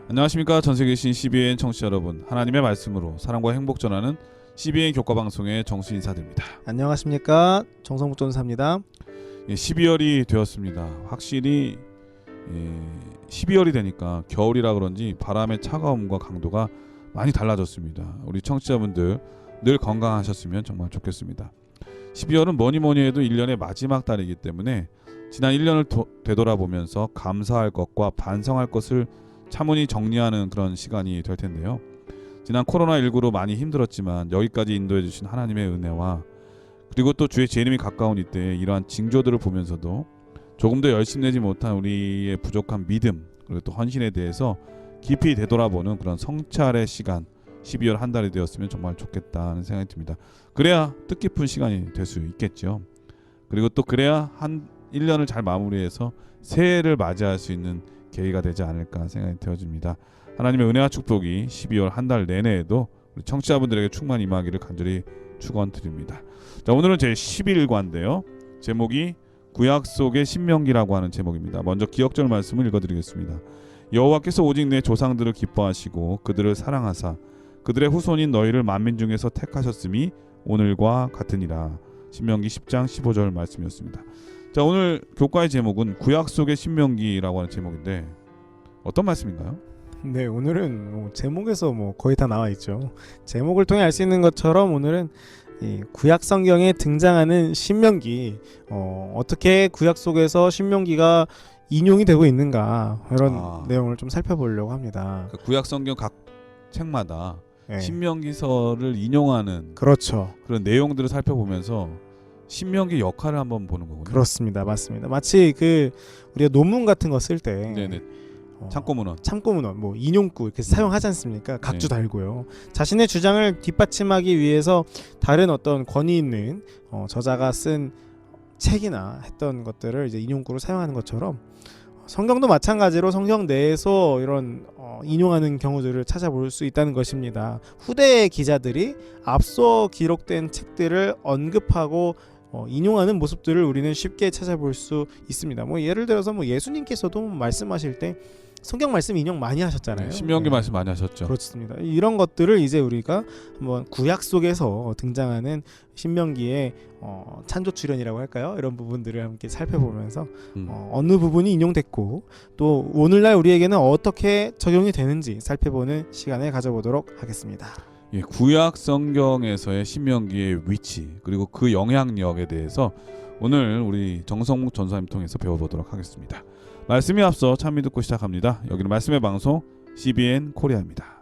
안녕하십니까. 전세계 계신 CBN 청취자 여러분, 하나님의 말씀으로 사랑과 행복 전하는 CBN 교과방송의 정수 인사드립니다. 안녕하십니까, 정성국 전사입니다. 12월이 되었습니다. 확실히 12월이 되니까 겨울이라 그런지 바람의 차가움과 강도가 많이 달라졌습니다. 우리 청취자분들 늘 건강하셨으면 정말 좋겠습니다. 12월은 뭐니 해도 1년의 마지막 달이기 때문에 지난 1년을 되돌아보면서 감사할 것과 반성할 것을 차분히 정리하는 그런 시간이 될 텐데요. 지난 코로나19로 많이 힘들었지만 여기까지 인도해 주신 하나님의 은혜와 그리고 또 주의 재림이 가까운 이때 이러한 징조들을 보면서도 조금 더 열심내지 못한 우리의 부족한 믿음 그리고 또 헌신에 대해서 깊이 되돌아보는 그런 성찰의 시간 12월 한 달이 되었으면 정말 좋겠다는 생각이 듭니다. 그래야 뜻깊은 시간이 될 수 있겠죠. 그리고 또 그래야 한 1년을 잘 마무리해서 새해를 맞이할 수 있는 계기가 되지 않을까 생각이 되어집니다. 하나님의 은혜와 축복이 12월 한 달 내내에도 우리 청취자분들에게 충만히 임하기를 간절히 축원드립니다. 자, 오늘은 제 11과인데요. 제목이 구약 속의 신명기라고 하는 제목입니다. 먼저 기억절 말씀을 읽어드리겠습니다. 여호와께서 오직 내 조상들을 기뻐하시고 그들을 사랑하사 그들의 후손인 너희를 만민 중에서 택하셨음이 오늘과 같으니라. 신명기 10장 15절 말씀이었습니다. 자, 오늘 교과의 제목은 구약 속의 신명기라고 하는 제목인데 어떤 말씀인가요? 네, 오늘은 제목에서 거의 다 나와 있죠. 제목을 통해 알 수 있는 것처럼 오늘은 이 구약 성경에 등장하는 신명기, 어떻게 구약 속에서 신명기가 인용이 되고 있는가 이런 내용을 좀 살펴보려고 합니다. 그 구약 성경 각 책마다 네. 신명기서를 인용하는 그렇죠. 그런 내용들을 살펴보면서 신명기 역할을 한번 보는 거군요. 그렇습니다, 맞습니다. 마치 우리가 논문 같은 거 쓸 때, 네네. 참고문헌, 인용구 이렇게 사용하지 않습니까? 각주 네. 달고요. 자신의 주장을 뒷받침하기 위해서 다른 어떤 권위 있는 저자가 쓴 책이나 했던 것들을 이제 인용구로 사용하는 것처럼 성경도 마찬가지로 성경 내에서 이런 인용하는 경우들을 찾아볼 수 있다는 것입니다. 후대 기자들이 앞서 기록된 책들을 언급하고 인용하는 모습들을 우리는 쉽게 찾아볼 수 있습니다. 예를 들어서 예수님께서도 말씀하실 때 성경 말씀 인용 많이 하셨잖아요. 신명기 말씀 많이 하셨죠. 그렇습니다. 이런 것들을 이제 우리가 한번 구약 속에서 등장하는 신명기의 찬조 출연이라고 할까요? 이런 부분들을 함께 살펴보면서 어느 부분이 인용됐고 또 오늘날 우리에게는 어떻게 적용이 되는지 살펴보는 시간을 가져보도록 하겠습니다. 예, 구약 성경에서의 신명기의 위치 그리고 그 영향력에 대해서 오늘 우리 정성묵 전사님 통해서 배워보도록 하겠습니다. 말씀이 앞서 찬미 듣고 시작합니다. 여기는 말씀의 방송 CBN 코리아입니다.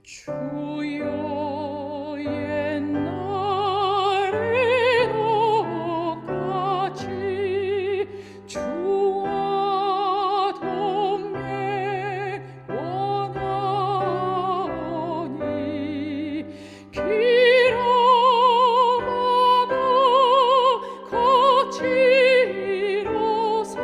주여 옛날에도 같이 주와 동행 원하니 길어마다 거칠어서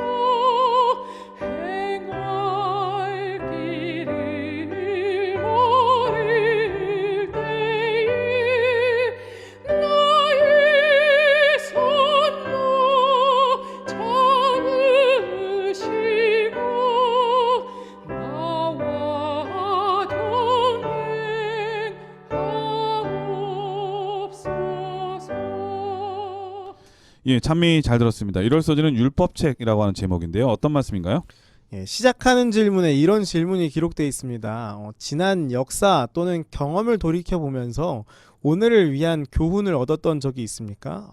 행할 길을 버릴 때에 나의 손로 잡으시고 나와 동행하옵소서. 예, 찬미 잘 들었습니다. 1월 소지는 율법책이라고 하는 제목인데요. 어떤 말씀인가요? 시작하는 질문에 이런 질문이 기록되어 있습니다. 지난 역사 또는 경험을 돌이켜보면서 오늘을 위한 교훈을 얻었던 적이 있습니까?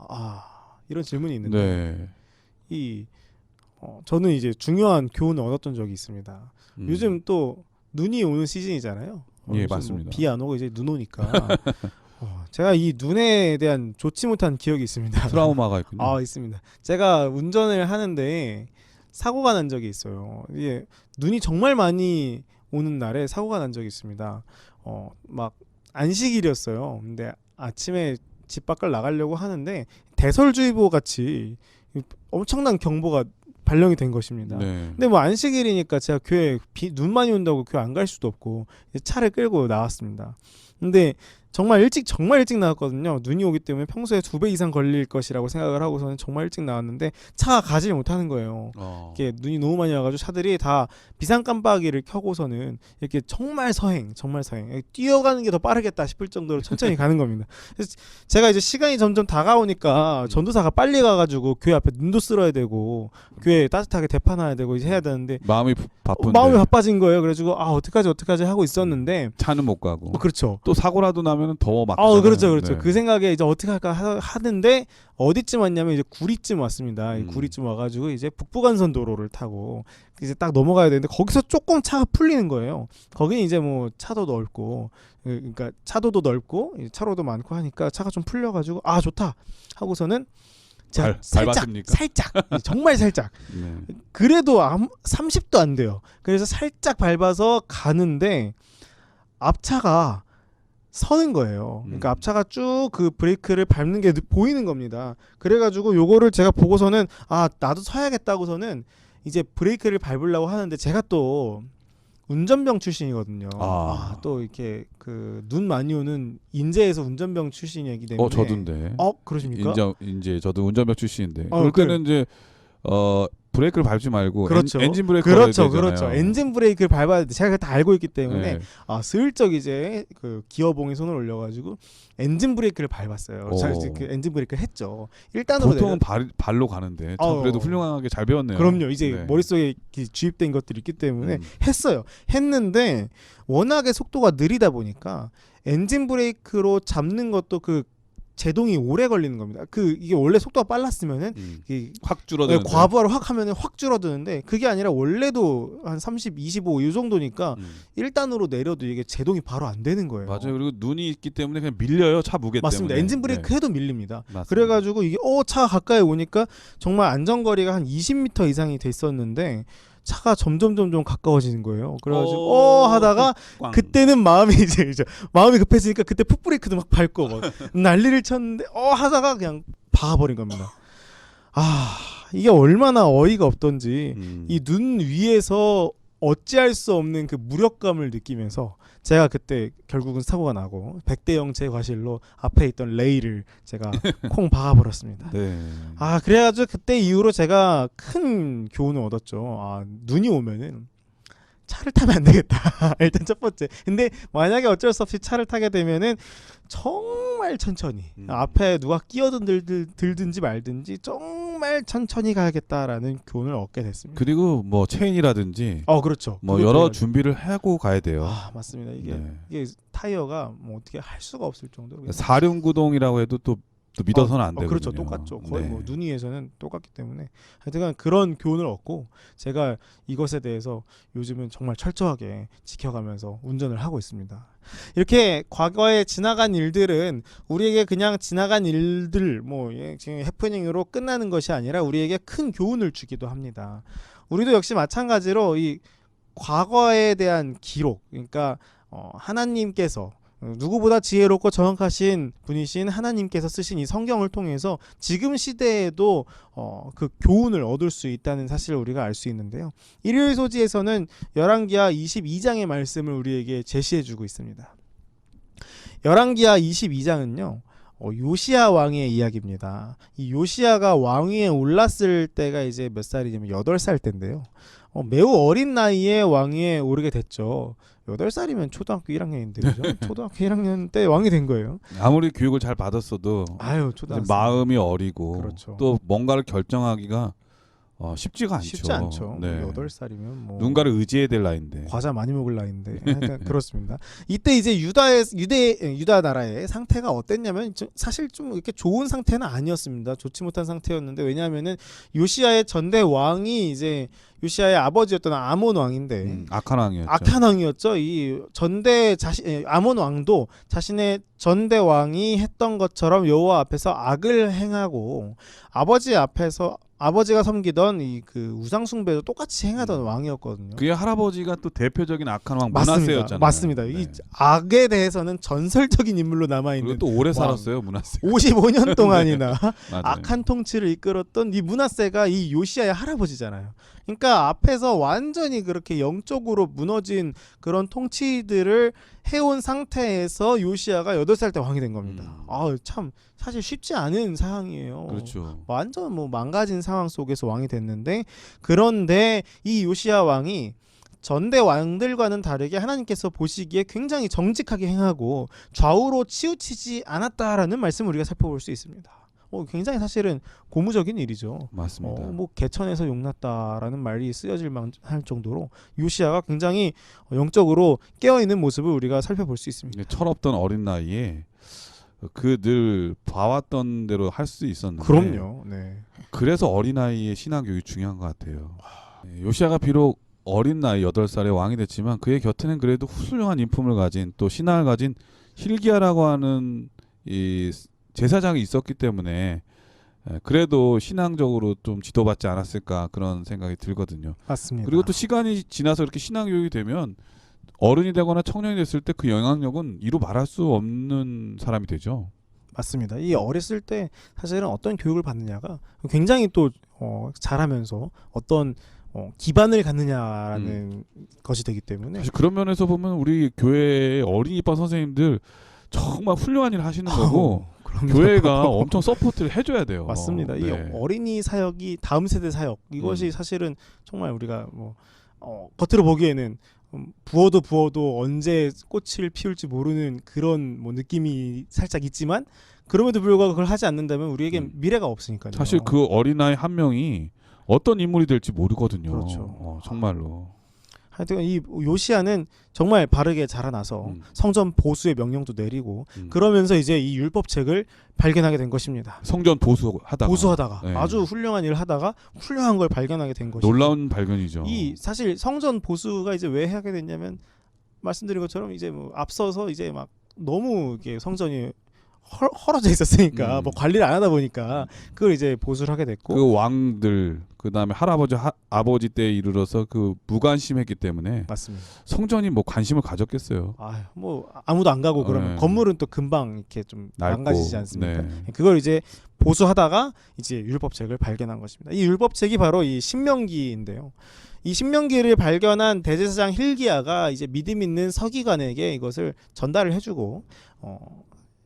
이런 질문이 있는데 네. 저는 이제 중요한 교훈을 얻었던 적이 있습니다. 요즘 또 눈이 오는 시즌이잖아요. 예, 맞습니다. 비 안 오고 이제 눈 오니까 제가 이 눈에 대한 좋지 못한 기억이 있습니다. 트라우마가 있군요. 있습니다. 제가 운전을 하는데 사고가 난 적이 있어요. 이게 눈이 정말 많이 오는 날에 사고가 난 적이 있습니다. 막 안식일이었어요. 근데 아침에 집 밖을 나가려고 하는데 대설주의보 같이 엄청난 경보가 발령이 된 것입니다. 네. 근데 뭐 안식일이니까 제가 교회 눈 많이 온다고 교회 안 갈 수도 없고 차를 끌고 나왔습니다. 근데 정말 일찍 나왔거든요. 눈이 오기 때문에 평소에 2배 이상 걸릴 것이라고 생각을 하고서는 정말 일찍 나왔는데 차가 가지를 못하는 거예요. 이렇게 눈이 너무 많이 와가지고 차들이 다 비상 깜빡이를 켜고서는 이렇게 정말 서행 뛰어가는 게 더 빠르겠다 싶을 정도로 천천히 가는 겁니다. 그래서 제가 이제 시간이 점점 다가오니까 전도사가 빨리 가가지고 교회 앞에 눈도 쓸어야 되고 교회 따뜻하게 대파놔야 되고 이제 해야 되는데 마음이 바쁜데 마음이 바빠진 거예요. 그래가지고 어떡하지 하고 있었는데 차는 못 가고 그렇죠. 또 사고라도 나면은 더 막. 그렇죠. 네. 그 생각에 이제 어떻게 할까 하는데 어디쯤 왔냐면 이제 구리쯤 왔습니다. 구리쯤 와가지고 이제 북부간선 도로를 타고 이제 딱 넘어가야 되는데 거기서 조금 차가 풀리는 거예요. 거기는 이제 뭐 차도 넓고 그러니까 차도도 넓고 차로도 많고 하니까 차가 좀 풀려가지고 좋다 하고서는 제가 밟았습니까? 살짝 정말 살짝 네. 그래도 30도 안 돼요. 그래서 살짝 밟아서 가는데 앞차가 서는 거예요. 그러니까 앞차가 쭉 그 브레이크를 밟는 게 보이는 겁니다. 그래가지고 요거를 제가 보고서는 나도 서야겠다고서는 이제 브레이크를 밟으려고 하는데 제가 또 운전병 출신이거든요. 또 이렇게 그 눈 많이 오는 인제에서 운전병 출신이기 때문에. 저도인데. 그러십니까? 인제 저도 운전병 출신인데. 그럴 때는 이제 브레이크를 밟지 말고 그렇죠. 엔진 브레이크를 그렇죠. 엔진 브레이크를 밟아야 돼. 제가 다 알고 있기 때문에 네. 슬쩍 이제 그 기어봉에 손을 올려가지고 엔진 브레이크를 밟았어요. 그 엔진 브레이크를 했죠. 1단으로 보통은 발로 가는데 그래도 훌륭하게 잘 배웠네요. 그럼요. 이제 네. 머릿속에 주입된 것들이 있기 때문에 했어요. 했는데 워낙에 속도가 느리다 보니까 엔진 브레이크로 잡는 것도 그 제동이 오래 걸리는 겁니다. 이게 원래 속도가 빨랐으면은 확 줄어드는데 과부하를 확 하면은 확 줄어드는데 그게 아니라 원래도 한 30, 25 이 정도니까 1단으로 내려도 이게 제동이 바로 안 되는 거예요. 맞아요. 그리고 눈이 있기 때문에 그냥 밀려요. 차 무게 맞습니다. 때문에. 엔진 브레이크 해도 밀립니다. 맞습니다. 그래가지고 이게 차가 가까이 오니까 정말 안전거리가 한 20m 이상이 됐었는데 차가 점점 가까워지는 거예요. 그래가지고 하다가 꽝. 그때는 마음이 마음이 급해지니까 그때 풋브레이크도 막 밟고 막 난리를 쳤는데 하다가 그냥 박아버린 겁니다. 이게 얼마나 어이가 없던지 이 눈 위에서 어찌할 수 없는 그 무력감을 느끼면서 제가 그때 결국은 사고가 나고 100대 0 제 과실로 앞에 있던 레일을 제가 콩 박아버렸습니다. 네. 그래가지고 그때 이후로 제가 큰 교훈을 얻었죠. 눈이 오면은 차를 타면 안 되겠다. 일단 첫 번째. 근데 만약에 어쩔 수 없이 차를 타게 되면은 정말 천천히 앞에 누가 끼어들든지 말든지 정말 천천히 가야겠다라는 교훈을 얻게 됐습니다. 그리고 뭐 체인이라든지 그렇죠. 뭐 여러 준비를 하고 가야 돼요. 맞습니다. 이게 타이어가 뭐 어떻게 할 수가 없을 정도로 사륜구동이라고 해도 또 믿어서는 안 되거든요. 그렇죠. 똑같죠. 거의 뭐 눈 위에서는 똑같기 때문에 하여튼 그런 교훈을 얻고 제가 이것에 대해서 요즘은 정말 철저하게 지켜가면서 운전을 하고 있습니다. 이렇게 과거에 지나간 일들은 우리에게 그냥 지나간 일들 지금 해프닝으로 끝나는 것이 아니라 우리에게 큰 교훈을 주기도 합니다. 우리도 역시 마찬가지로 이 과거에 대한 기록, 그러니까 하나님께서 누구보다 지혜롭고 정확하신 분이신 하나님께서 쓰신 이 성경을 통해서 지금 시대에도 그 교훈을 얻을 수 있다는 사실을 우리가 알 수 있는데요. 일요일 소지에서는 열왕기하 22장의 말씀을 우리에게 제시해주고 있습니다. 열왕기하 22장은요. 요시야 왕의 이야기입니다. 이 요시야가 왕위에 올랐을 때가 이제 몇 살이냐면 8살 때인데요. 매우 어린 나이에 왕위에 오르게 됐죠. 8살이면 초등학교 1학년인데 그죠? 초등학교 1학년 때 왕이 된 거예요. 아무리 교육을 잘 받았어도 초등학생 마음이 어리고 그렇죠. 또 뭔가를 결정하기가 쉽지가 않죠. 쉽지 않죠. 네. 8살이면 뭐 누군가를 의지해야 될 나이인데. 과자 많이 먹을 나이인데 그렇습니다. 이때 이제 유다 나라의 상태가 어땠냐면 사실 좀 이렇게 좋은 상태는 아니었습니다. 좋지 못한 상태였는데 왜냐하면은 요시야의 전대 왕이 이제 요시야의 아버지였던 아몬 왕인데 악한 왕이었죠. 악한 왕이었죠. 이 전대 아몬 왕도 자신의 전대 왕이 했던 것처럼 여호와 앞에서 악을 행하고 아버지가 섬기던 이 그 우상 숭배도 똑같이 행하던 왕이었거든요. 그게 할아버지가 또 대표적인 악한 왕 맞습니다. 문하세였잖아요. 맞습니다. 네. 이 악에 대해서는 전설적인 인물로 남아 그리고 있는 또 오래 왕. 살았어요 문하세. 55년 동안이나 맞아요. 악한 통치를 이끌었던 이 문하세가 이 요시야의 할아버지잖아요. 그러니까 앞에서 완전히 그렇게 영적으로 무너진 그런 통치들을 해온 상태에서 요시야가 8살 때 왕이 된 겁니다. 참 사실 쉽지 않은 상황이에요. 그렇죠. 완전 뭐 망가진 상황 속에서 왕이 됐는데, 그런데 이 요시야 왕이 전대 왕들과는 다르게 하나님께서 보시기에 굉장히 정직하게 행하고 좌우로 치우치지 않았다라는 말씀을 우리가 살펴볼 수 있습니다. 굉장히 사실은 고무적인 일이죠. 맞습니다. 뭐 개천에서 용났다라는 말이 쓰여질 만할 정도로 요시야가 굉장히 영적으로 깨어 있는 모습을 우리가 살펴볼 수 있습니다. 철없던 어린 나이에 그 늘 봐왔던 대로 할 수 있었는데. 그럼요. 네. 그래서 어린 나이의 신앙 교육이 중요한 것 같아요. 요시야가 비록 어린 나이 8살에 왕이 됐지만 그의 곁에는 그래도 훌륭한 인품을 가진 또 신앙을 가진 hil기야라고 하는 이 제사장이 있었기 때문에 그래도 신앙적으로 좀 지도받지 않았을까 그런 생각이 들거든요. 맞습니다. 그리고 또 시간이 지나서 이렇게 신앙 교육이 되면 어른이 되거나 청년이 됐을 때 그 영향력은 이루 말할 수 없는 사람이 되죠. 맞습니다. 이 어렸을 때 사실은 어떤 교육을 받느냐가 굉장히 또 잘하면서 어떤 기반을 갖느냐라는 것이 되기 때문에 사실 그런 면에서 보면 우리 교회의 어린이반 선생님들 정말 훌륭한 일을 하시는 거고 교회가 엄청 서포트를 해줘야 돼요. 맞습니다. 이 네. 어린이 사역이 다음 세대 사역, 이것이 음. 사실은 정말 우리가 뭐 겉으로 보기에는 부어도 언제 꽃을 피울지 모르는 그런 뭐 느낌이 살짝 있지만, 그럼에도 불구하고 그걸 하지 않는다면 우리에겐 미래가 없으니까요. 사실 그 어린아이 한 명이 어떤 인물이 될지 모르거든요. 그렇죠. 정말로. 하여튼 이 요시야는 정말 바르게 자라나서 성전 보수의 명령도 내리고 그러면서 이제 이 율법책을 발견하게 된 것입니다. 성전 보수하다가 네. 아주 훌륭한 일을 하다가 훌륭한 걸 발견하게 된 것이죠. 놀라운 발견이죠. 이 사실 성전 보수가 이제 왜 하게 됐냐면, 말씀드린 것처럼 이제 뭐 앞서서 이제 막 너무 이게 성전이 헐어져 있었으니까 뭐 관리를 안 하다 보니까 그걸 이제 보수를 하게 됐고, 그 왕들 그다음에 할아버지 아버지 때에 이르러서 그 무관심했기 때문에 맞습니다. 성전이 뭐 관심을 가졌겠어요. 뭐 아무도 안 가고 그러면 네. 건물은 또 금방 이렇게 좀 낡고. 망가지지 않습니까? 네. 그걸 이제 보수하다가 이제 율법책을 발견한 것입니다. 이 율법책이 바로 이 신명기인데요. 이 신명기를 발견한 대제사장 hil기야가 이제 믿음 있는 서기관에게 이것을 전달을 해주고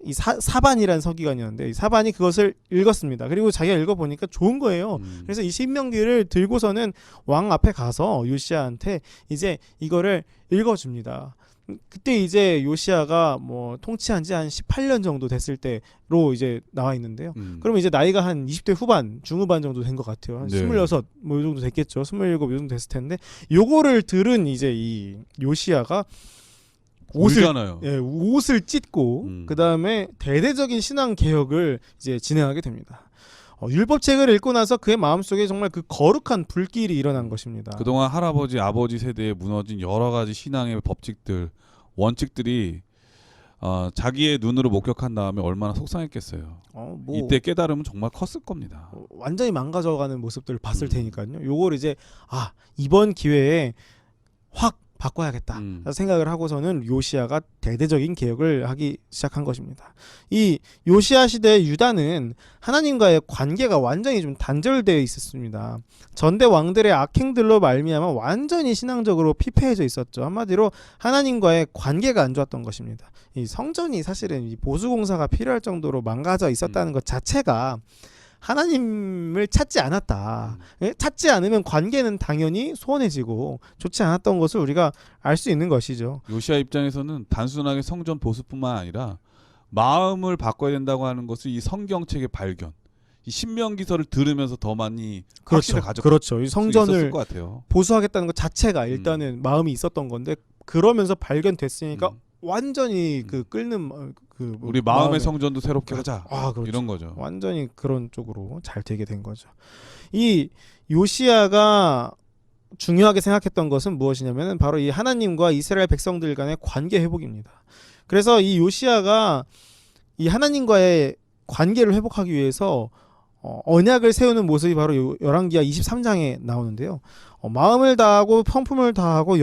이 사반이라는 서기관이었는데, 이 사반이 그것을 읽었습니다. 그리고 자기가 읽어보니까 좋은 거예요. 그래서 이 신명기를 들고서는 왕 앞에 가서 요시야한테 이제 이거를 읽어줍니다. 그때 이제 요시야가 뭐 통치한 지 한 18년 정도 됐을 때로 이제 나와 있는데요. 그러면 이제 나이가 한 20대 후반, 중후반 정도 된 것 같아요. 한 네. 26, 뭐 이 정도 됐겠죠. 27, 요 정도 됐을 텐데, 요거를 들은 이제 이 요시야가 옷을 찢고 그 다음에 대대적인 신앙 개혁을 이제 진행하게 됩니다. 율법책을 읽고 나서 그의 마음속에 정말 그 거룩한 불길이 일어난 것입니다. 그동안 할아버지 아버지 세대에 무너진 여러 가지 신앙의 법칙들 원칙들이 자기의 눈으로 목격한 다음에 얼마나 속상했겠어요. 이때 깨달으면 정말 컸을 겁니다. 완전히 망가져가는 모습들을 봤을 테니까요. 요걸 이제 이번 기회에 확 바꿔야겠다 생각을 하고서는 요시야가 대대적인 개혁을 하기 시작한 것입니다. 이 요시야 시대 유다는 하나님과의 관계가 완전히 좀 단절되어 있었습니다. 전대 왕들의 악행들로 말미암아 완전히 신앙적으로 피폐해져 있었죠. 한마디로 하나님과의 관계가 안 좋았던 것입니다. 이 성전이 사실은 이 보수 공사가 필요할 정도로 망가져 있었다는 것 자체가 하나님을 찾지 않았다. 찾지 않으면 관계는 당연히 소원해지고 좋지 않았던 것을 우리가 알 수 있는 것이죠. 요시야 입장에서는 단순하게 성전 보수뿐만 아니라 마음을 바꿔야 된다고 하는 것을 이 성경책의 발견, 이 신명기서를 들으면서 더 많이 확신을 그렇죠. 이 성전을 것 같아요. 보수하겠다는 것 자체가 일단은 마음이 있었던 건데, 그러면서 발견됐으니까 완전히 그 끓는 우리 마음의 성전도 새롭게 하자. 그렇죠. 이런 거죠. 완전히 그런 쪽으로 잘 되게 된 거죠. 이 요시야가 중요하게 생각했던 것은 무엇이냐면 바로 이 하나님과 이스라엘 백성들 간의 관계 회복입니다. 그래서 이 요시야가 이 하나님과의 관계를 회복하기 위해서 언약을 세우는 모습이 바로 열왕기하 23장에 나오는데요. 마음을 다하고 성품을 다하고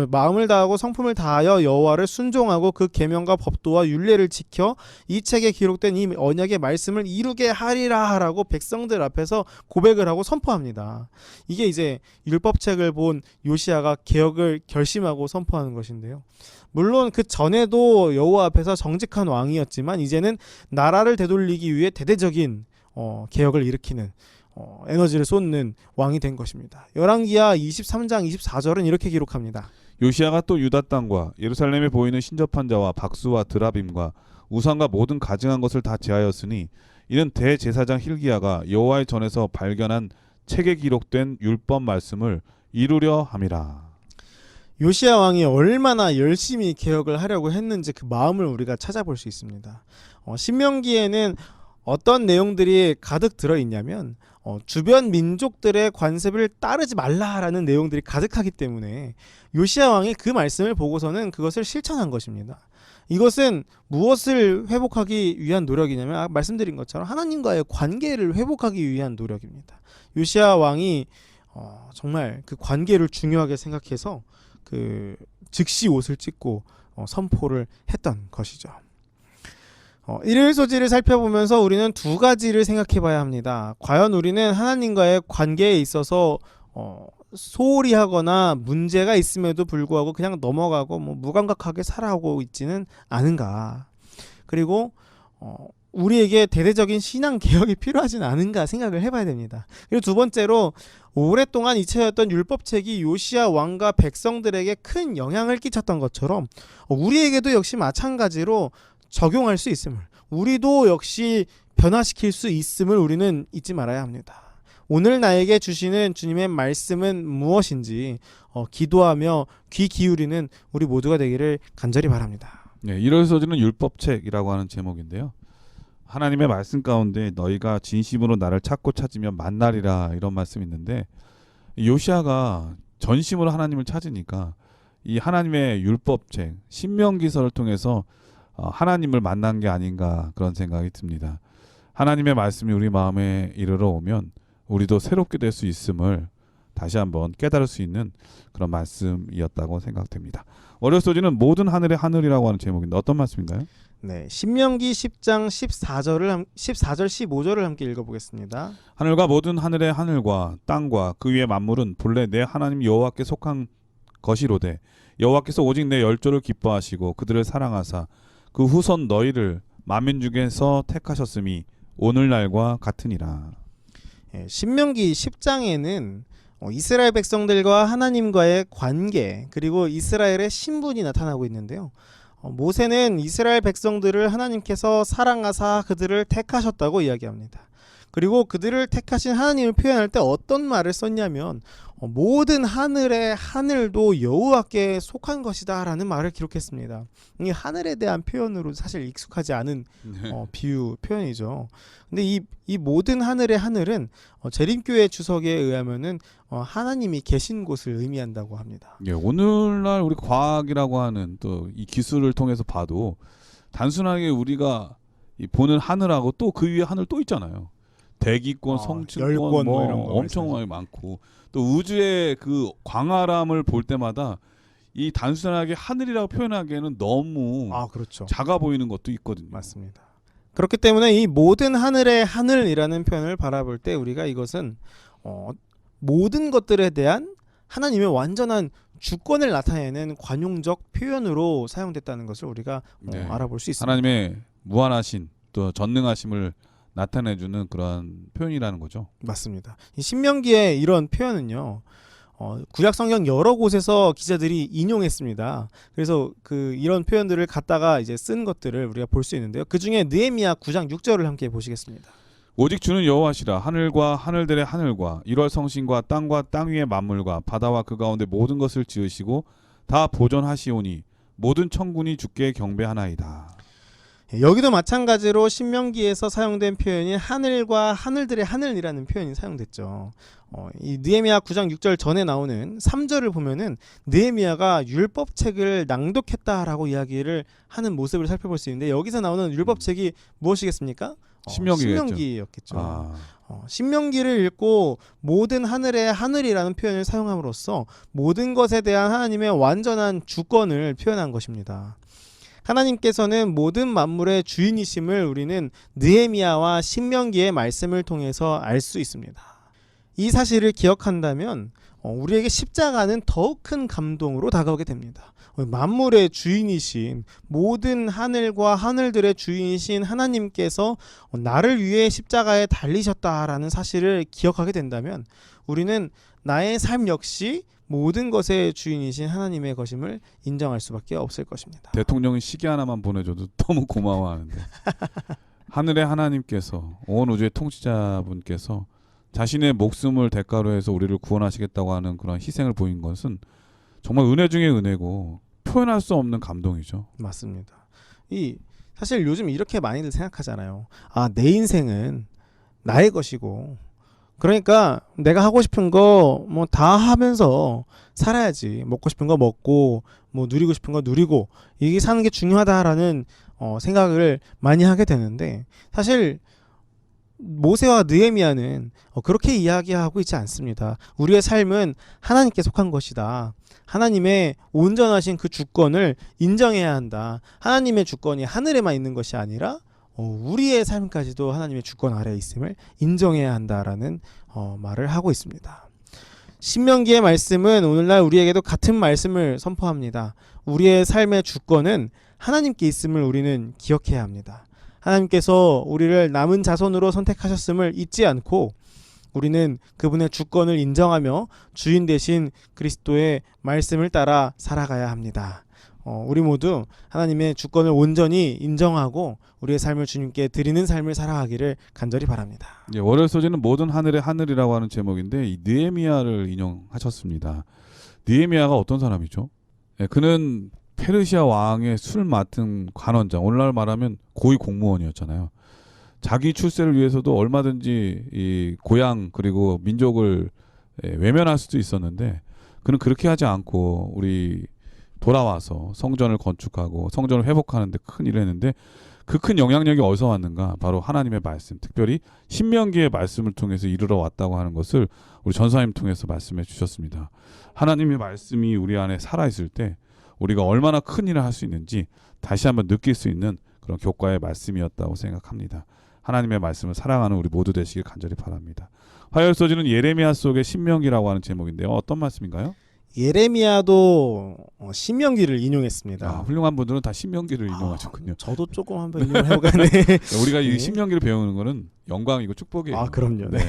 마음을 다하고 성품을 다하여 여호와를 순종하고 그 계명과 법도와 율례를 지켜 이 책에 기록된 이 언약의 말씀을 이루게 하리라라고 백성들 앞에서 고백을 하고 선포합니다. 이게 이제 율법책을 본 요시야가 개혁을 결심하고 선포하는 것인데요. 물론 그 전에도 여호와 앞에서 정직한 왕이었지만 이제는 나라를 되돌리기 위해 대대적인 개혁을 일으키는 에너지를 쏟는 왕이 된 것입니다. 열왕기하 23장 24절은 이렇게 기록합니다. 요시야가 또 유다 땅과 예루살렘에 보이는 신접한 자와 박수와 드라빔과 우상과 모든 가증한 것을 다 제하였으니 이는 대제사장 hil기야가 여호와의 전에서 발견한 책에 기록된 율법 말씀을 이루려 함이라. 요시야 왕이 얼마나 열심히 개혁을 하려고 했는지 그 마음을 우리가 찾아볼 수 있습니다. 신명기에는 어떤 내용들이 가득 들어있냐면 주변 민족들의 관습을 따르지 말라라는 내용들이 가득하기 때문에 요시야 왕이 그 말씀을 보고서는 그것을 실천한 것입니다. 이것은 무엇을 회복하기 위한 노력이냐면 말씀드린 것처럼 하나님과의 관계를 회복하기 위한 노력입니다. 요시야 왕이 정말 그 관계를 중요하게 생각해서 그 즉시 옷을 찢고 선포를 했던 것이죠. 일일 소지를 살펴보면서 우리는 두 가지를 생각해 봐야 합니다. 과연 우리는 하나님과의 관계에 있어서 소홀히 하거나 문제가 있음에도 불구하고 그냥 넘어가고 무감각하게 살아오고 있지는 않은가. 그리고 우리에게 대대적인 신앙 개혁이 필요하진 않은가 생각을 해봐야 됩니다. 그리고 두 번째로 오랫동안 잊혀졌던 율법책이 요시야 왕과 백성들에게 큰 영향을 끼쳤던 것처럼 우리에게도 역시 마찬가지로 적용할 수 있음을, 우리도 역시 변화시킬 수 있음을 우리는 잊지 말아야 합니다. 오늘 나에게 주시는 주님의 말씀은 무엇인지 기도하며 귀 기울이는 우리 모두가 되기를 간절히 바랍니다. 네, 일월서지는 율법책이라고 하는 제목인데요. 하나님의 말씀 가운데 너희가 진심으로 나를 찾고 찾으면 만나리라 이런 말씀이 있는데 요시야가 전심으로 하나님을 찾으니까 이 하나님의 율법책 신명기서를 통해서 하나님을 만난 게 아닌가 그런 생각이 듭니다. 하나님의 말씀이 우리 마음에 이르러 오면 우리도 새롭게 될 수 있음을 다시 한번 깨달을 수 있는 그런 말씀이었다고 생각됩니다. 월요 소지는 모든 하늘의 하늘이라고 하는 제목인데 어떤 말씀인가요? 네, 신명기 10장 14절 15절을 함께 읽어보겠습니다. 하늘과 모든 하늘의 하늘과 땅과 그 위의 만물은 본래 내 하나님 여호와께 속한 것이로되 여호와께서 오직 내 열조를 기뻐하시고 그들을 사랑하사 그 후손 너희를 만민 중에서 택하셨음이 오늘날과 같으니라. 신명기 10장에는 이스라엘 백성들과 하나님과의 관계 그리고 이스라엘의 신분이 나타나고 있는데요. 모세는 이스라엘 백성들을 하나님께서 사랑하사 그들을 택하셨다고 이야기합니다. 그리고 그들을 택하신 하나님을 표현할 때 어떤 말을 썼냐면 모든 하늘의 하늘도 여호와께 속한 것이다 라는 말을 기록했습니다. 이 하늘에 대한 표현으로 사실 익숙하지 않은 비유 표현이죠. 근데 이 모든 하늘의 하늘은 재림교회 주석에 의하면은 하나님이 계신 곳을 의미한다고 합니다. 예, 오늘날 우리 과학이라고 하는 또 이 기술을 통해서 봐도 단순하게 우리가 보는 하늘하고 또 그 위에 하늘 또 있잖아요. 대기권, 성층권 열권 뭐 이런 거 엄청 많고 또 우주의 그 광활함을 볼 때마다 이 단순하게 하늘이라고 표현하기에는 너무 그렇죠. 작아 보이는 것도 있거든요. 맞습니다. 그렇기 때문에 이 모든 하늘의 하늘이라는 표현을 바라볼 때 우리가 이것은 모든 것들에 대한 하나님의 완전한 주권을 나타내는 관용적 표현으로 사용됐다는 것을 우리가 알아볼 수 있습니다. 하나님의 무한하신 또 전능하심을 나타내주는 그런 표현이라는 거죠. 맞습니다. 이 신명기의 이런 표현은요. 구약 성경 여러 곳에서 기자들이 인용했습니다. 그래서 이런 표현들을 갖다가 이제 쓴 것들을 우리가 볼 수 있는데요. 그 중에 느헤미야 9장 6절을 함께 보시겠습니다. 오직 주는 여호와시라. 하늘과 하늘들의 하늘과 일월 성신과 땅과 땅 위의 만물과 바다와 그 가운데 모든 것을 지으시고 다 보존하시오니 모든 천군이 주께 경배하나이다. 여기도 마찬가지로 신명기에서 사용된 표현이 하늘과 하늘들의 하늘이라는 표현이 사용됐죠. 이 느헤미야 9장 6절 전에 나오는 3절을 보면은 느헤미야가 율법책을 낭독했다라고 이야기를 하는 모습을 살펴볼 수 있는데 여기서 나오는 율법책이 무엇이겠습니까? 신명기겠죠. 신명기였겠죠. 아, 신명기를 읽고 모든 하늘의 하늘이라는 표현을 사용함으로써 모든 것에 대한 하나님의 완전한 주권을 표현한 것입니다. 하나님께서는 모든 만물의 주인이심을 우리는 느헤미야와 신명기의 말씀을 통해서 알 수 있습니다. 이 사실을 기억한다면 우리에게 십자가는 더욱 큰 감동으로 다가오게 됩니다. 만물의 주인이신 모든 하늘과 하늘들의 주인이신 하나님께서 나를 위해 십자가에 달리셨다라는 사실을 기억하게 된다면 우리는 나의 삶 역시 모든 것의 주인이신 하나님의 것임을 인정할 수밖에 없을 것입니다. 대통령이 시계 하나만 보내줘도 너무 고마워하는데 하늘의 하나님께서 온 우주의 통치자분께서 자신의 목숨을 대가로 해서 우리를 구원하시겠다고 하는 그런 희생을 보인 것은 정말 은혜 중에 은혜고 표현할 수 없는 감동이죠. 맞습니다. 사실 요즘 이렇게 많이들 생각하잖아요. 내 인생은 나의 것이고 그러니까 내가 하고 싶은 거 뭐 다 하면서 살아야지. 먹고 싶은 거 먹고 뭐 누리고 싶은 거 누리고 이게 사는 게 중요하다라는 생각을 많이 하게 되는데 사실 모세와 느헤미야는 그렇게 이야기하고 있지 않습니다. 우리의 삶은 하나님께 속한 것이다. 하나님의 온전하신 그 주권을 인정해야 한다. 하나님의 주권이 하늘에만 있는 것이 아니라 우리의 삶까지도 하나님의 주권 아래에 있음을 인정해야 한다라는 말을 하고 있습니다. 신명기의 말씀은 오늘날 우리에게도 같은 말씀을 선포합니다. 우리의 삶의 주권은 하나님께 있음을 우리는 기억해야 합니다. 하나님께서 우리를 남은 자손으로 선택하셨음을 잊지 않고 우리는 그분의 주권을 인정하며 주인 되신 그리스도의 말씀을 따라 살아가야 합니다. 우리 모두 하나님의 주권을 온전히 인정하고 우리의 삶을 주님께 드리는 삶을 살아가기를 간절히 바랍니다. 예, 월요일 소지는 모든 하늘의 하늘이라고 하는 제목인데 이 느헤미야를 인용하셨습니다. 느헤미야가 어떤 사람이죠? 예, 그는 페르시아 왕의 술 맡은 관원장, 오늘날 말하면 고위 공무원이었잖아요. 자기 출세를 위해서도 얼마든지 이 고향 그리고 민족을 외면할 수도 있었는데 그는 그렇게 하지 않고 우리 돌아와서 성전을 건축하고 성전을 회복하는 데 큰 일을 했는데 그 큰 영향력이 어디서 왔는가? 바로 하나님의 말씀, 특별히 신명기의 말씀을 통해서 이르러 왔다고 하는 것을 우리 전사님 통해서 말씀해 주셨습니다. 하나님의 말씀이 우리 안에 살아있을 때 우리가 얼마나 큰 일을 할 수 있는지 다시 한번 느낄 수 있는 그런 교과의 말씀이었다고 생각합니다. 하나님의 말씀을 사랑하는 우리 모두 되시길 간절히 바랍니다. 화요일 소지는 예레미야 속의 신명기라고 하는 제목인데요. 어떤 말씀인가요? 예레미야도 신명기를 인용했습니다. 훌륭한 분들은 다 신명기를 인용하셨군요. 저도 조금 한번 인용을 해보겠네. 우리가 이 네. 신명기를 배우는 거는 영광이고 축복이에요. 그럼요. 네.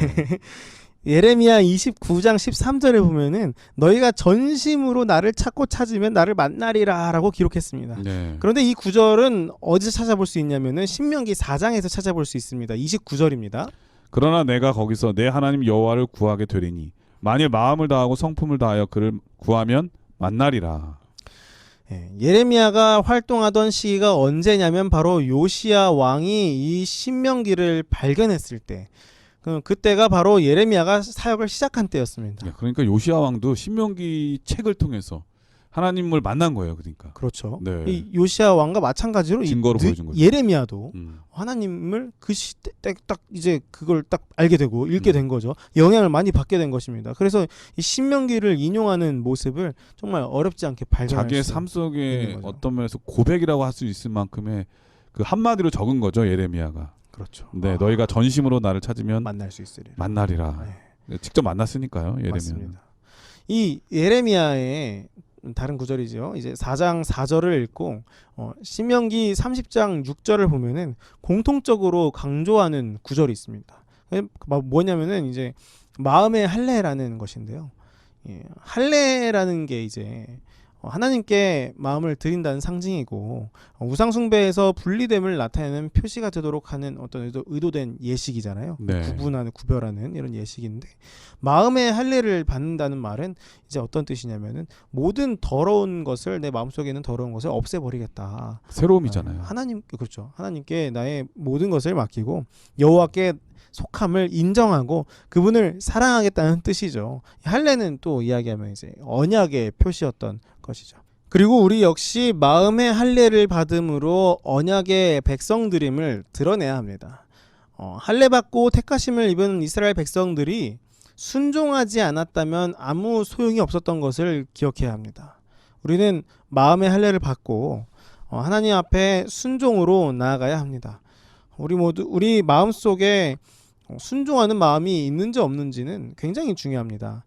예레미야 29장 13절에 보면은 너희가 전심으로 나를 찾고 찾으면 나를 만나리라 라고 기록했습니다. 네. 그런데 이 구절은 어디서 찾아볼 수 있냐면은 신명기 4장에서 찾아볼 수 있습니다. 29절입니다. 그러나 내가 거기서 내 하나님 여호와를 구하게 되리니 만일 마음을 다하고 성품을 다하여 그를 구하면 만나리라. 예레미야가 활동하던 시기가 언제냐면 바로 요시야 왕이 이 신명기를 발견했을 때 그때가 바로 예레미야가 사역을 시작한 때였습니다. 그러니까 요시야 왕도 신명기 책을 통해서 하나님을 만난 거예요. 그러니까. 그렇죠. 네. 이 요시야 왕과 마찬가지로 증거로 보여준 거죠. 예레미야도 하나님을 그 시대 딱 이제 그걸 딱 알게 되고 읽게 된 거죠. 영향을 많이 받게 된 것입니다. 그래서 이 신명기를 인용하는 모습을 정말 어렵지 않게 발견할 자기의 수 삶 속에 있는 거죠. 어떤 면에서 고백이라고 할 수 있을 만큼의 그 한마디로 적은 거죠. 예레미야가. 그렇죠. 네, 너희가 전심으로 나를 찾으면 만날 수 있으리라. 만나리라. 네, 직접 만났으니까요. 예레미야는. 맞습니다. 이 예레미야의 다른 구절이죠. 이제 4장 4절을 읽고 신명기 30장 6절을 보면은 공통적으로 강조하는 구절이 있습니다. 뭐냐면은 이제 마음의 할례라는 것인데요. 할례라는 게 이제 하나님께 마음을 드린다는 상징이고 우상 숭배에서 분리됨을 나타내는 표시가 되도록 하는 어떤 의도된 예식이잖아요. 네. 구별하는 이런 예식인데 마음의 할례를 받는다는 말은 이제 어떤 뜻이냐면은 모든 더러운 것을 내 마음속에 있는 더러운 것을 없애버리겠다. 새로움이잖아요. 그렇죠. 하나님께 나의 모든 것을 맡기고 여호와께 속함을 인정하고 그분을 사랑하겠다는 뜻이죠. 할례는 또 이야기하면 이제 언약의 표시였던 것이죠. 그리고 우리 역시 마음의 할례를 받음으로 언약의 백성들임을 드러내야 합니다. 할례 받고 택하심을 입은 이스라엘 백성들이 순종하지 않았다면 아무 소용이 없었던 것을 기억해야 합니다. 우리는 마음의 할례를 받고 하나님 앞에 순종으로 나아가야 합니다. 우리 모두 우리 마음속에 순종하는 마음이 있는지 없는지는 굉장히 중요합니다.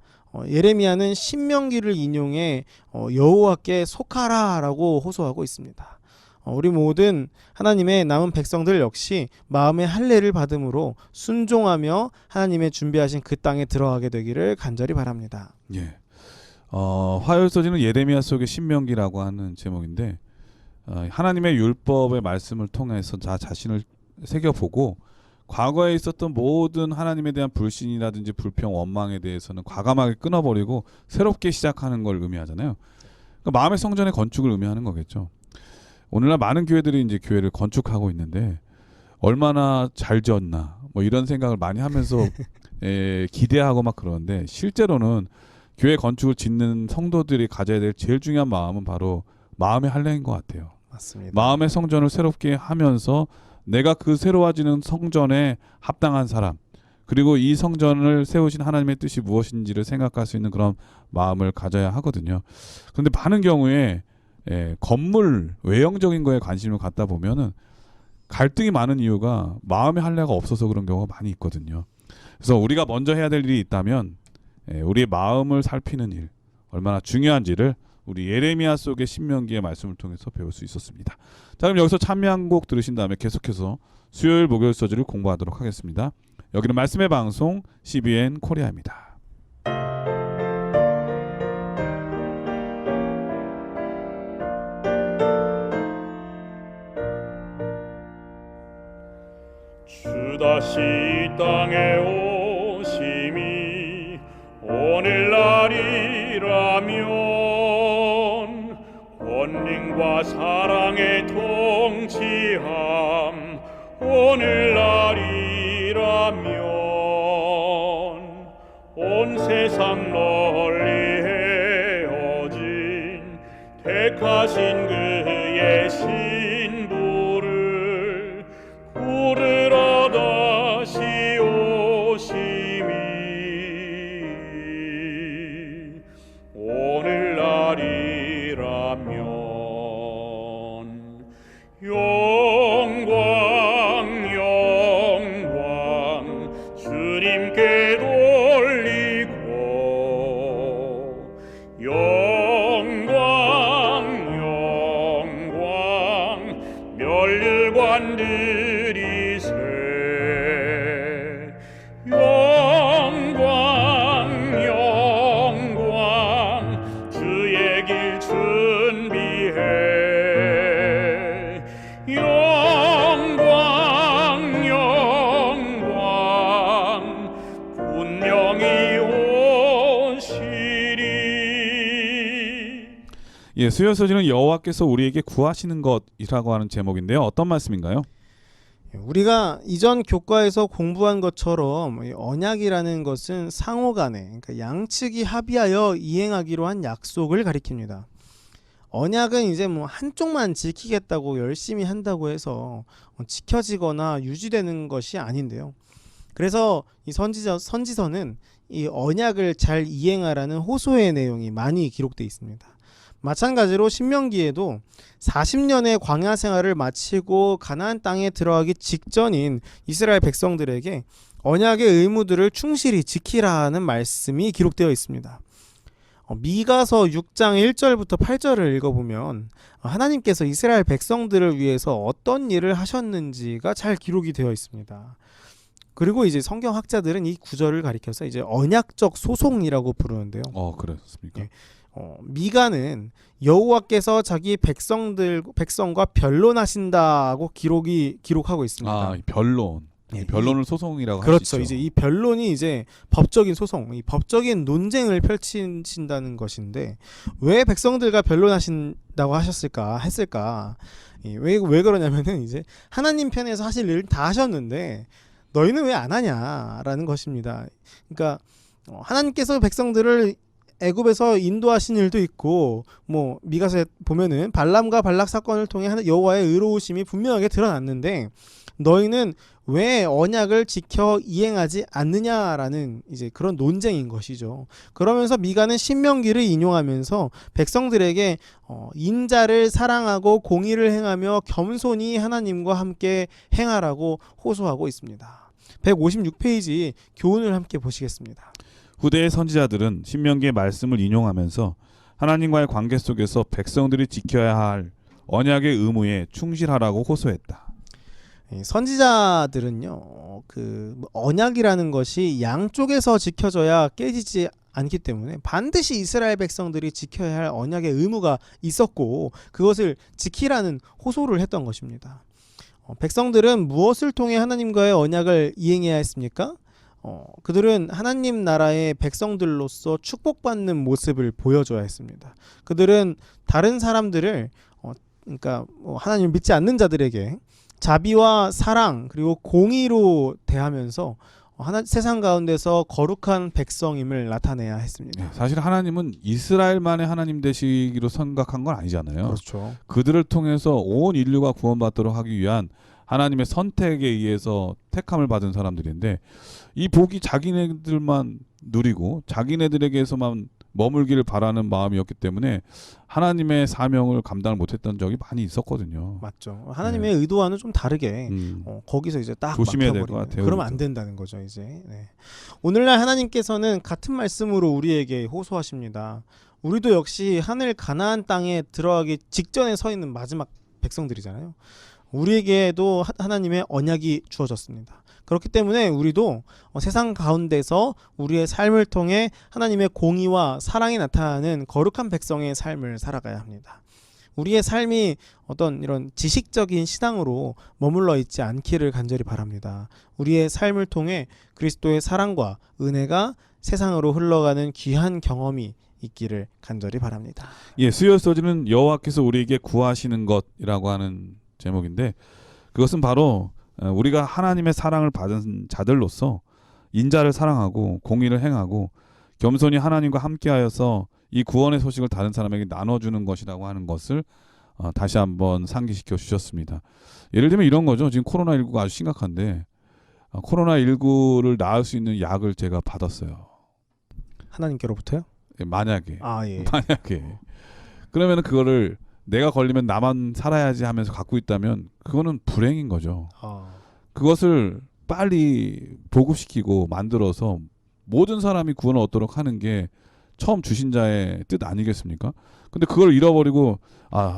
예레미야는 신명기를 인용해 여호와께 속하라라고 호소하고 있습니다. 우리 모든 하나님의 남은 백성들 역시 마음의 할례를 받음으로 순종하며 하나님의 준비하신 그 땅에 들어가게 되기를 간절히 바랍니다. 예. 화요일서지는 예레미야 속의 신명기라고 하는 제목인데 하나님의 율법의 말씀을 통해서 자신을 새겨보고 과거에 있었던 모든 하나님에 대한 불신이라든지 불평, 원망에 대해서는 과감하게 끊어버리고 새롭게 시작하는 걸 의미하잖아요. 그러니까 마음의 성전의 건축을 의미하는 거겠죠. 오늘날 많은 교회들이 이제 교회를 건축하고 있는데 얼마나 잘 지었나 뭐 이런 생각을 많이 하면서 기대하고 막 그러는데 실제로는 교회 건축을 짓는 성도들이 가져야 될 제일 중요한 마음은 바로 마음의 할례인 것 같아요. 맞습니다. 마음의 성전을 새롭게 하면서 내가 그 새로워지는 성전에 합당한 사람, 그리고 이 성전을 세우신 하나님의 뜻이 무엇인지를 생각할 수 있는 그런 마음을 가져야 하거든요. 그런데 많은 경우에 건물 외형적인 거에 관심을 갖다 보면은 갈등이 많은 이유가 마음의 할례가 없어서 그런 경우가 많이 있거든요. 그래서 우리가 먼저 해야 될 일이 있다면 우리의 마음을 살피는 일 얼마나 중요한지를 우리 예레미야 속의 신명기의 말씀을 통해서 배울 수 있었습니다. 자, 그럼 여기서 찬미 한 곡 들으신 다음에 계속해서 수요일 목요일 서지를 공부하도록 하겠습니다. 여기는 말씀의 방송 CBN 코리아입니다. 주 다시 이 땅에 오심이 오늘날이라면 권능과 사랑의 통치함 오늘날이라면 온 세상 널리 헤어진 택하신 그의 신부를 부르러 다시 오심이 오늘날이라면 영광 주님께 돌리고 영광 멸류관들이 세 영광 주의 길 준비해 영광 분명히 오시리. 예, 수요일 서지는 여호와께서 우리에게 구하시는 것이라고 하는 제목인데요. 어떤 말씀인가요? 우리가 이전 교과에서 공부한 것처럼 이 언약이라는 것은 상호간에 그러니까 양측이 합의하여 이행하기로 한 약속을 가리킵니다. 언약은 이제 뭐 한쪽만 지키겠다고 열심히 한다고 해서 지켜지거나 유지되는 것이 아닌데요. 그래서 이 선지서는 이 언약을 잘 이행하라는 호소의 내용이 많이 기록되어 있습니다. 마찬가지로 신명기에도 40년의 광야 생활을 마치고 가나안 땅에 들어가기 직전인 이스라엘 백성들에게 언약의 의무들을 충실히 지키라는 말씀이 기록되어 있습니다. 미가서 6장 1절부터 8절을 읽어보면 하나님께서 이스라엘 백성들을 위해서 어떤 일을 하셨는지가 잘 기록이 되어 있습니다. 그리고 이제 성경학자들은 이 구절을 가리켜서 이제 언약적 소송이라고 부르는데요. 그렇습니까? 예. 미가는 여호와께서 자기 백성과 변론하신다고 기록하고 있습니다. 아, 변론. 예, 변론을 소송이라고 그렇죠. 하시죠. 이제 이 변론이 이제 법적인 소송, 이 법적인 논쟁을 펼치신다는 것인데 왜 백성들과 변론하신다고 했을까? 왜 그러냐면은 이제 하나님 편에서 하실 일을 다 하셨는데 너희는 왜 안 하냐라는 것입니다. 그러니까 하나님께서 백성들을 애굽에서 인도하신 일도 있고 뭐 미가서에 보면은 발람과 발락 사건을 통해 여호와의 의로우심이 분명하게 드러났는데 너희는 왜 언약을 지켜 이행하지 않느냐라는 이제 그런 논쟁인 것이죠. 그러면서 미가는 신명기를 인용하면서 백성들에게 인자를 사랑하고 공의를 행하며 겸손히 하나님과 함께 행하라고 호소하고 있습니다. 156페이지 교훈을 함께 보시겠습니다. 후대의 선지자들은 신명기의 말씀을 인용하면서 하나님과의 관계 속에서 백성들이 지켜야 할 언약의 의무에 충실하라고 호소했다. 선지자들은요, 그 언약이라는 것이 양쪽에서 지켜져야 깨지지 않기 때문에 반드시 이스라엘 백성들이 지켜야 할 언약의 의무가 있었고 그것을 지키라는 호소를 했던 것입니다. 백성들은 무엇을 통해 하나님과의 언약을 이행해야 했습니까? 그들은 하나님 나라의 백성들로서 축복받는 모습을 보여줘야 했습니다. 그들은 다른 사람들을 그러니까 하나님을 믿지 않는 자들에게 자비와 사랑 그리고 공의로 대하면서 세상 가운데서 거룩한 백성임을 나타내야 했습니다. 사실 하나님은 이스라엘만의 하나님 되시기로 생각한 건 아니잖아요. 그렇죠. 그들을 통해서 온 인류가 구원받도록 하기 위한 하나님의 선택에 의해서 택함을 받은 사람들인데 이 복이 자기네들만 누리고 자기네들에게서만 머물기를 바라는 마음이었기 때문에 하나님의 사명을 감당을 못했던 적이 많이 있었거든요. 맞죠. 하나님의 의도와는 좀 다르게 거기서 이제 딱 조심해야 될 것 막혀버리는. 같아요. 그러면 안 된다는 거죠 이제. 네. 오늘날 하나님께서는 같은 말씀으로 우리에게 호소하십니다. 우리도 역시 하늘 가나안 땅에 들어가기 직전에 서 있는 마지막 백성들이잖아요. 우리에게도 하나님의 언약이 주어졌습니다. 그렇기 때문에 우리도 세상 가운데서 우리의 삶을 통해 하나님의 공의와 사랑이 나타나는 거룩한 백성의 삶을 살아가야 합니다. 우리의 삶이 어떤 이런 지식적인 신앙으로 머물러 있지 않기를 간절히 바랍니다. 우리의 삶을 통해 그리스도의 사랑과 은혜가 세상으로 흘러가는 귀한 경험이 있기를 간절히 바랍니다. 예, 수요 소지는 여호와께서 우리에게 구하시는 것이라고 하는 제목인데 그것은 바로 우리가 하나님의 사랑을 받은 자들로서 인자를 사랑하고 공의를 행하고 겸손히 하나님과 함께하여서 이 구원의 소식을 다른 사람에게 나눠주는 것이라고 하는 것을 다시 한번 상기시켜 주셨습니다. 예를 들면 이런 거죠. 지금 코로나19가 아주 심각한데 코로나19를 나을 수 있는 약을 제가 받았어요. 하나님께로부터요? 예, 만약에 예. 만약에 그러면 그거를 내가 걸리면 나만 살아야지 하면서 갖고 있다면 그거는 불행인 거죠. 그것을 빨리 보급시키고 만들어서 모든 사람이 구원을 얻도록 하는 게 처음 주신 자의 뜻 아니겠습니까? 근데 그걸 잃어버리고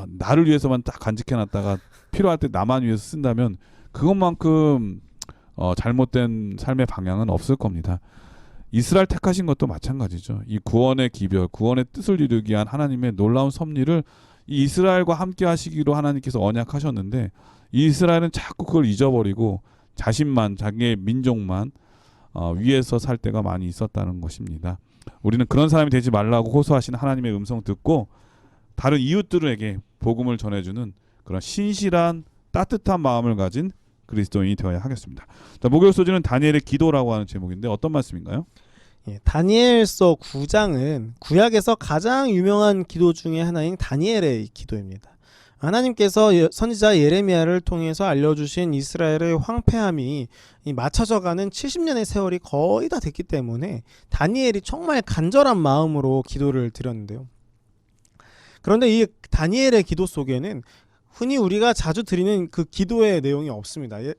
나를 위해서만 딱 간직해놨다가 필요할 때 나만 위해서 쓴다면 그것만큼 잘못된 삶의 방향은 없을 겁니다. 이스라엘 택하신 것도 마찬가지죠. 이 구원의 기별, 구원의 뜻을 이루기 위한 하나님의 놀라운 섭리를 이 이스라엘과 함께 하시기로 하나님께서 언약하셨는데 이 이스라엘은 자꾸 그걸 잊어버리고 자신만 자기의 민족만 위에서 살 때가 많이 있었다는 것입니다. 우리는 그런 사람이 되지 말라고 호소하시는 하나님의 음성 듣고 다른 이웃들에게 복음을 전해주는 그런 신실한 따뜻한 마음을 가진 그리스도인이 되어야 하겠습니다. 자, 목요일 소지는 다니엘의 기도라고 하는 제목인데 어떤 말씀인가요? 다니엘서 9장은 구약에서 가장 유명한 기도 중에 하나인 다니엘의 기도입니다. 하나님께서 선지자 예레미야를 통해서 알려주신 이스라엘의 황폐함이 맞춰져가는 70년의 세월이 거의 다 됐기 때문에 다니엘이 정말 간절한 마음으로 기도를 드렸는데요. 그런데 이 다니엘의 기도 속에는 흔히 우리가 자주 드리는 그 기도의 내용이 없습니다. 이제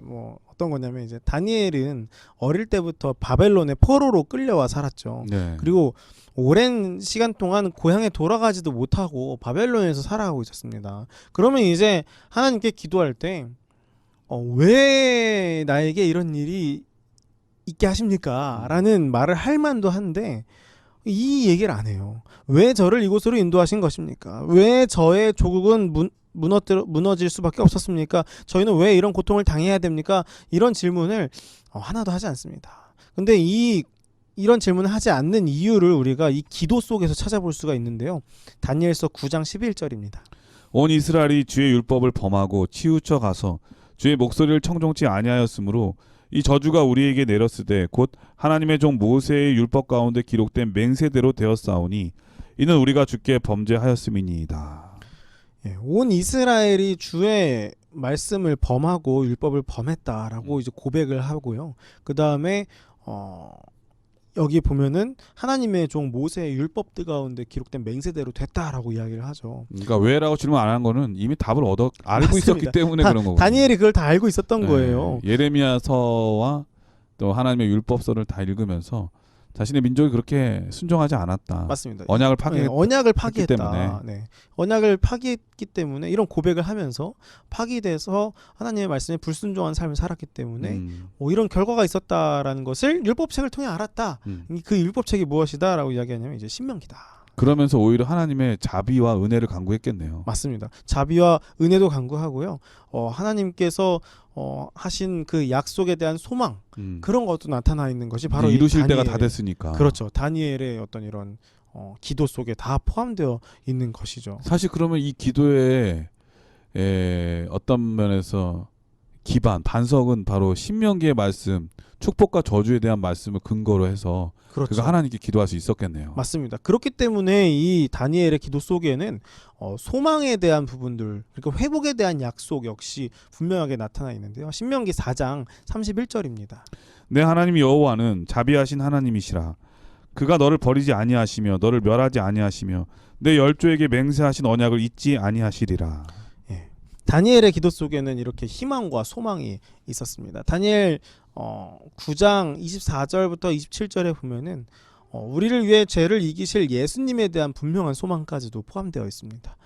뭐 어떤 거냐면 이제 다니엘은 어릴 때부터 바벨론의 포로로 끌려와 살았죠. 네. 그리고 오랜 시간 동안 고향에 돌아가지도 못하고 바벨론에서 살아가고 있었습니다. 그러면 이제 하나님께 기도할 때 왜 나에게 이런 일이 있게 하십니까? 라는 말을 할 만도 한데 이 얘기를 안 해요. 왜 저를 이곳으로 인도하신 것입니까? 왜 저의 조국은 무너질 수밖에 없었습니까? 저희는 왜 이런 고통을 당해야 됩니까? 이런 질문을 하나도 하지 않습니다. 근데 이런 질문을 하지 않는 이유를 우리가 이 기도 속에서 찾아볼 수가 있는데요. 다니엘서 9장 11절입니다. 온 이스라엘이 주의 율법을 범하고 치우쳐 가서 주의 목소리를 청종치 아니하였으므로 이 저주가 우리에게 내렸으되 곧 하나님의 종 모세의 율법 가운데 기록된 맹세대로 되었사오니 이는 우리가 주께 범죄하였음이니이다. 온 이스라엘이 주의 말씀을 범하고 율법을 범했다라고 이제 고백을 하고요. 그 다음에 여기 보면은 하나님의 종 모세의 율법들 가운데 기록된 맹세대로 됐다라고 이야기를 하죠. 그러니까 왜라고 질문 안 한 거는 이미 답을 알고 맞습니다. 있었기 때문에 그런 거고. 다니엘이 그걸 다 알고 있었던 거예요. 예레미야서와 또 하나님의 율법서를 다 읽으면서 자신의 민족이 그렇게 순종하지 않았다. 맞습니다. 언약을 파괴. 언약을 파기했다. 때문에. 네. 언약을 파기했기 때문에 이런 고백을 하면서 파기돼서 하나님의 말씀에 불순종한 삶을 살았기 때문에 이런 결과가 있었다라는 것을 율법책을 통해 알았다. 그 율법책이 무엇이다라고 이야기하냐면 이제 신명기다. 그러면서 오히려 하나님의 자비와 은혜를 간구했겠네요. 맞습니다. 자비와 은혜도 간구하고요. 하나님께서 하신 그 약속에 대한 소망 그런 것도 나타나 있는 것이 바로 이루실 때가 다니엘의, 다 됐으니까. 그렇죠. 다니엘의 어떤 이런 기도 속에 다 포함되어 있는 것이죠. 사실 그러면 이 기도의 어떤 면에서 기반 반석은 바로 신명기의 말씀, 축복과 저주에 대한 말씀을 근거로 해서 그렇죠. 그가 하나님께 기도할 수 있었겠네요. 맞습니다. 그렇기 때문에 이 다니엘의 기도 속에는 소망에 대한 부분들, 그러니까 회복에 대한 약속 역시 분명하게 나타나 있는데요. 신명기 4장 31절입니다. 내 하나님 여호와는 자비하신 하나님이시라. 그가 너를 버리지 아니하시며 너를 멸하지 아니하시며 내 열조에게 맹세하신 언약을 잊지 아니하시리라. 다니엘의 기도 속에는 이렇게 희망과 소망이 있었습니다. 다니엘 9장 24절부터 27절에 보면은 우리를 위해 죄를 이기실 예수님에 대한 분명한 소망까지도 포함되어 있습니다.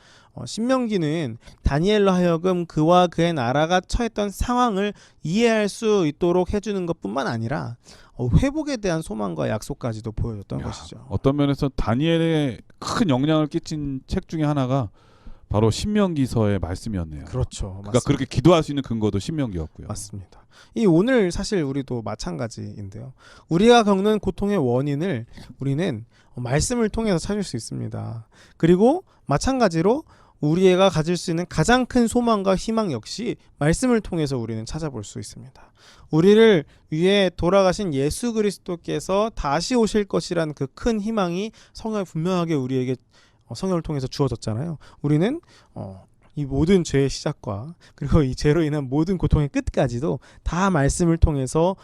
신명기는 다니엘로 하여금 그와 그의 나라가 처했던 상황을 이해할 수 있도록 해주는 것뿐만 아니라 회복에 대한 소망과 약속까지도 보여줬던 것이죠. 어떤 면에서 다니엘에 큰 영향을 끼친 책 중에 하나가 바로 신명기서의 말씀이었네요. 그렇죠. 그러니까 맞습니다. 그렇게 기도할 수 있는 근거도 신명기였고요. 맞습니다. 이 오늘 사실 우리도 마찬가지인데요. 우리가 겪는 고통의 원인을 우리는 말씀을 통해서 찾을 수 있습니다. 그리고 마찬가지로 우리가 가질 수 있는 가장 큰 소망과 희망 역시 말씀을 통해서 우리는 찾아볼 수 있습니다. 우리를 위해 돌아가신 예수 그리스도께서 다시 오실 것이라는 그 큰 희망이 성경에 분명하게 우리에게 성경을 통해서 주어졌잖아요. 우리는 이 모든 죄의 시작과 그리고 이 죄로 인한 모든 고통의 끝까지도 다 말씀을 통해서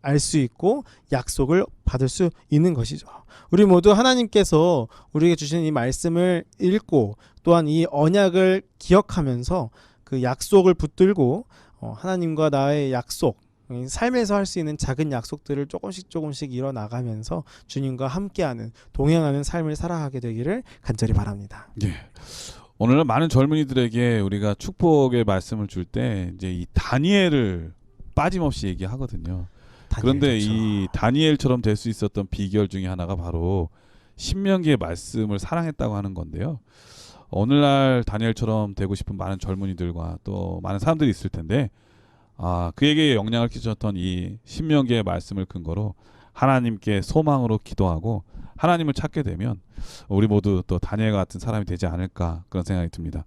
알 수 있고 약속을 받을 수 있는 것이죠. 우리 모두 하나님께서 우리에게 주신 이 말씀을 읽고 또한 이 언약을 기억하면서 그 약속을 붙들고 하나님과 나의 약속, 삶에서 할 수 있는 작은 약속들을 조금씩 이뤄나가면서 주님과 함께하는 동행하는 삶을 살아가게 되기를 간절히 바랍니다. 예. 오늘은 많은 젊은이들에게 우리가 축복의 말씀을 줄 때 이제 이 다니엘을 빠짐없이 얘기하거든요. 그런데 좋죠. 이 다니엘처럼 될 수 있었던 비결 중에 하나가 바로 신명기의 말씀을 사랑했다고 하는 건데요. 오늘날 다니엘처럼 되고 싶은 많은 젊은이들과 또 많은 사람들이 있을 텐데 그에게 영향을 끼쳤던 이 신명기의 말씀을 근거로 하나님께 소망으로 기도하고 하나님을 찾게 되면 우리 모두 또 다니엘 같은 사람이 되지 않을까 그런 생각이 듭니다.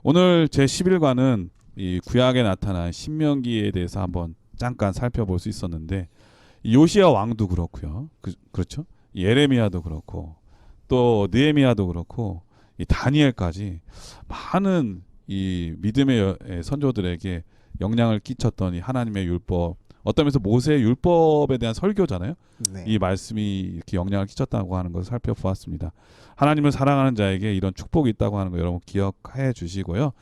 오늘 제 11과는 이 구약에 나타난 신명기에 대해서 한번 잠깐 살펴볼 수 있었는데 요시야 왕도 그렇고요. 그렇죠? 예레미야도 그렇고 또 느헤미야도 그렇고 이 다니엘까지 많은 이 믿음의 선조들에게 영향을 끼쳤던 이 하나님의 율법, 어떤 면에서 모세의 율법에 대한 설교잖아요. 네. 이 말씀이 이렇게 영향을 끼쳤다고 하는 것을 살펴보았습니다. 하나님을 사랑하는 자에게 이런 축복이 있다고 하는 거 여러분 기억해 주시고요.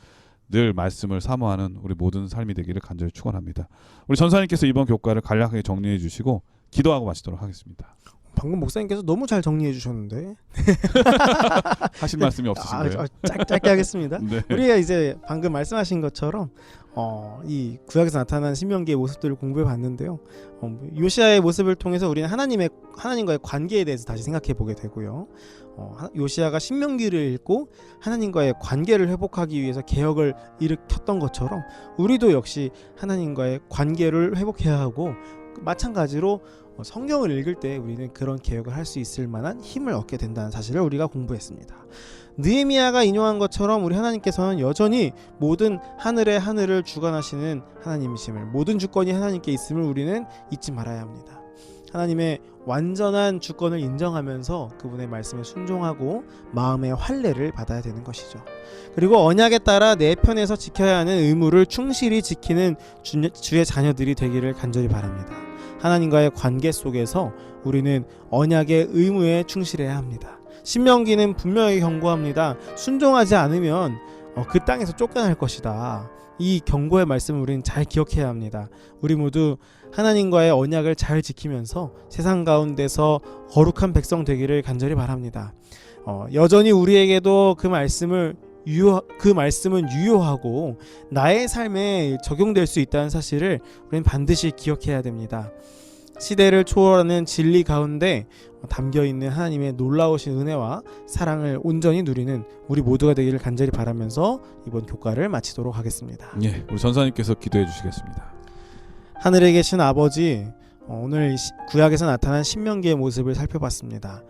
늘 말씀을 사모하는 우리 모든 삶이 되기를 간절히 축원합니다. 우리 전사님께서 이번 교과를 간략하게 정리해 주시고 기도하고 마치도록 하겠습니다. 방금 목사님께서 너무 잘 정리해 주셨는데 하실 말씀이 없으신 거예요? 짧게 하겠습니다. 네. 우리가 이제 방금 말씀하신 것처럼 이 구약에서 나타난 신명기의 모습들을 공부해 봤는데요. 요시야의 모습을 통해서 우리는 하나님과의 관계에 대해서 다시 생각해 보게 되고요. 요시야가 신명기를 읽고 하나님과의 관계를 회복하기 위해서 개혁을 일으켰던 것처럼 우리도 역시 하나님과의 관계를 회복해야 하고 마찬가지로 성경을 읽을 때 우리는 그런 개혁을 할 수 있을 만한 힘을 얻게 된다는 사실을 우리가 공부했습니다. 느헤미야가 인용한 것처럼 우리 하나님께서는 여전히 모든 하늘을 주관하시는 하나님이심을, 모든 주권이 하나님께 있음을 우리는 잊지 말아야 합니다. 하나님의 완전한 주권을 인정하면서 그분의 말씀에 순종하고 마음의 할례를 받아야 되는 것이죠. 그리고 언약에 따라 내 편에서 지켜야 하는 의무를 충실히 지키는 주의 자녀들이 되기를 간절히 바랍니다. 하나님과의 관계 속에서 우리는 언약의 의무에 충실해야 합니다. 신명기는 분명히 경고합니다. 순종하지 않으면 그 땅에서 쫓겨날 것이다. 이 경고의 말씀을 우리는 잘 기억해야 합니다. 우리 모두 하나님과의 언약을 잘 지키면서 세상 가운데서 거룩한 백성 되기를 간절히 바랍니다. 여전히 우리에게도 그 말씀은 유효하고 나의 삶에 적용될 수 있다는 사실을 우리는 반드시 기억해야 됩니다. 시대를 초월하는 진리 가운데 담겨있는 하나님의 놀라우신 은혜와 사랑을 온전히 누리는 우리 모두가 되기를 간절히 바라면서 이번 교과를 마치도록 하겠습니다. 예, 우리 전사님께서 기도해 주시겠습니다. 하늘에 계신 아버지, 오늘 구약에서 나타난 신명기의 모습을 살펴봤습니다.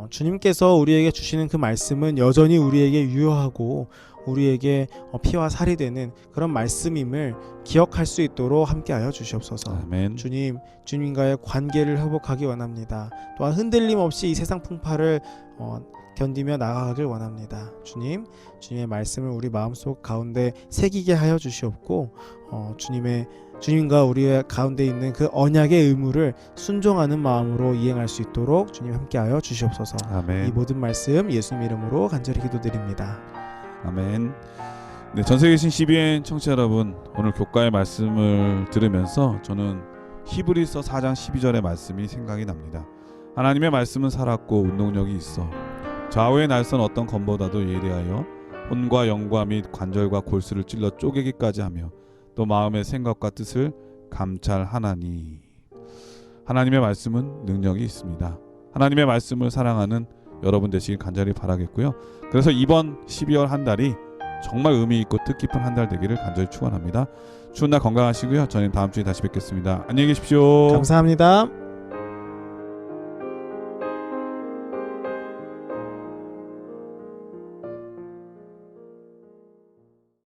주님께서 우리에게 주시는 그 말씀은 여전히 우리에게 유효하고 우리에게 피와 살이 되는 그런 말씀임을 기억할 수 있도록 함께하여 주시옵소서. 아멘. 주님과의 관계를 회복하기 원합니다. 또한 흔들림 없이 이 세상 풍파를 견디며 나아가길 원합니다. 주님의 말씀을 우리 마음속 가운데 새기게 하여 주시옵고 주님과 우리의 가운데 있는 그 언약의 의무를 순종하는 마음으로 이행할 수 있도록 주님 함께하여 주시옵소서. 아멘. 이 모든 말씀 예수님 이름으로 간절히 기도드립니다. 아멘. 네, 전세계 계신 CBN 청취자 여러분, 오늘 교과의 말씀을 들으면서 저는 히브리서 4장 12절의 말씀이 생각이 납니다. 하나님의 말씀은 살았고 운동력이 있어 좌우의 날선 어떤 검보다도 예리하여 혼과 영과 및 관절과 골수를 찔러 쪼개기까지 하며 또 마음의 생각과 뜻을 감찰하나니. 하나님의 말씀은 능력이 있습니다. 하나님의 말씀을 사랑하는 여러분 되시길 간절히 바라겠고요. 그래서 이번 12월 한 달이 정말 의미 있고 뜻깊은 한 달 되기를 간절히 축원합니다. 추운 날 건강하시고요. 저는 다음 주에 다시 뵙겠습니다. 안녕히 계십시오. 감사합니다.